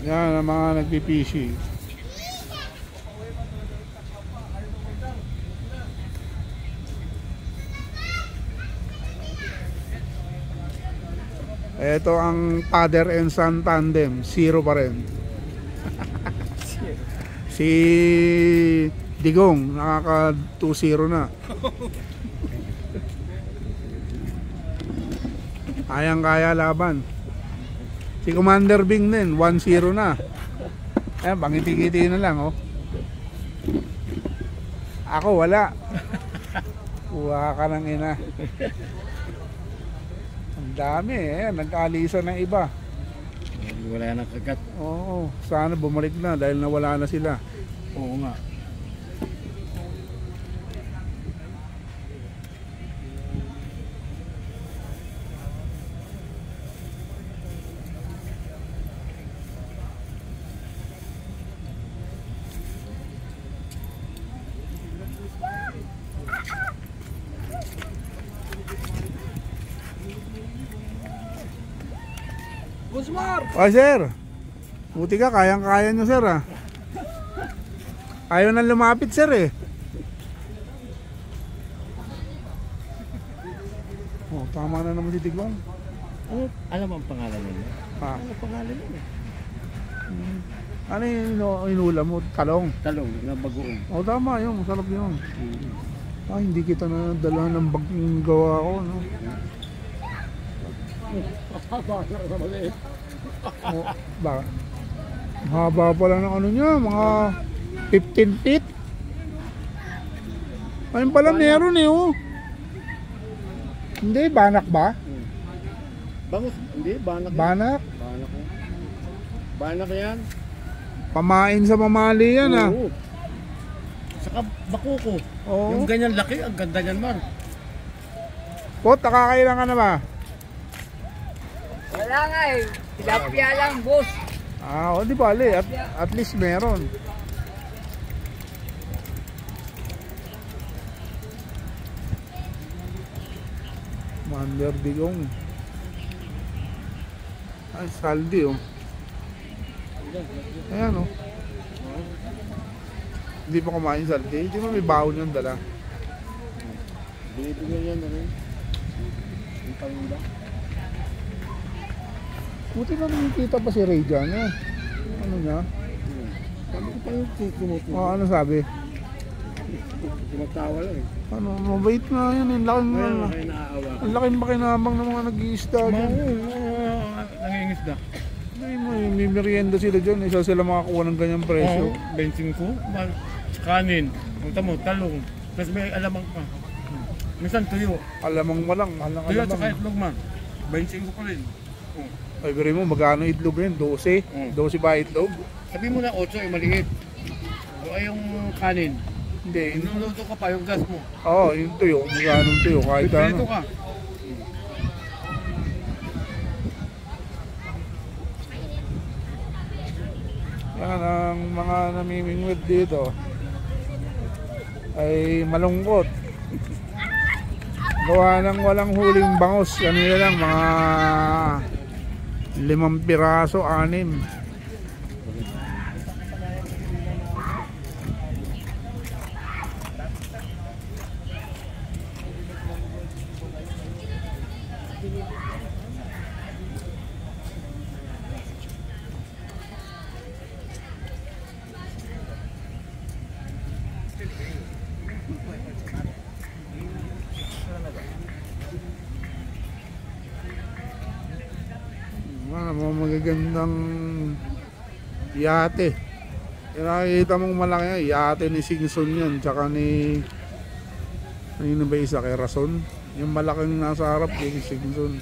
Yan ang mga nagpipishing. Ito ang father and son tandem, 0 pa rin. Si Digong nakaka 2-0 na. Kayang-kaya laban. Si Commander Bing din 1-0 na. Ayan, pangiti-kiti na lang, oh. Ako wala. Kuha ka ng ina. Ang dami eh, nagkaalisan ng iba. Wala na kagat. Oo, sana bumalik na dahil nawala na sila. Oo nga. Busmar! Oh, sir. Buti ka, kayang-kaya nyo, sir, ah. Ayaw na lumapit, sir, eh. Oh, tama na naman si Tigong. Ano, alam ang pangalan niya? Ah. Ano ang pangalan niya? Ano yung inulam mo? Talong. Talong na bagoong. Oh, tama yun. Masarap yun. Ah, hindi kita na dala ng bag yung gawa ko, no? Oh, ba? Haba pala ng ano niya, mga 15 feet. Ayun pala meron eh, oh. Hindi, banak ba? Bangus? Hindi, banak yan. Banak? Banak yan. Banak yan. Pamain sa mamali yan, ah. Oo. Saka bakuko. Oo. Yung ganyan laki, ang ganda niyan, man. Pot, nakakailan ka na ba? Wala nga eh. Tilapia lang, boss. Ah, o di bali, at least meron. Commander Digong. Ay, saldi, oh. Ayan, oh. Hindi pa kumain saldi. Hindi mo may baon yung dala. Binibigyan yan na rin. Yung pangula. Buti na nakikita pa si Ray dyan, eh. Ano niya? Sabi ko pa yung tumutubo. Oh, ano sabi? Tumatawa lang eh. Ano, mabait nga yun. Ang laking Ngayon, nga. kayo naaawa. Ang laking makinabang ng mga nag-iisda dyan. Nangingis na. May merienda sila dyan. Isa sila makakuha ng ganyang presyo. Oo, 25. Kanin. Punta mo, talong. Tapos may alamang pa. Minsan tuyo. Alamang walang. Tuyo at saka itlog man. 25 pa rin. Ay, pero mo, magkano itlog rin? 12? 12 ba itlog? Sabi mo na 8 yung maliit. O ay yung kanin. Hindi. Inuluto ka pa yung gas mo. Oo, yung tuyo. Magkano tuyo? Kahit Pipilito ano. ka. Yan ang mga namimingwit dito. Ay malungkot. Gawa ng walang huling bangus. Kanina lang mga 5 piraso, 6. Mga magagandang yate. Nakikita mong malaki yate ni Singson yan. Tsaka ni ano ba isa kay Rason. Yung malaking nasa harap kay Singson.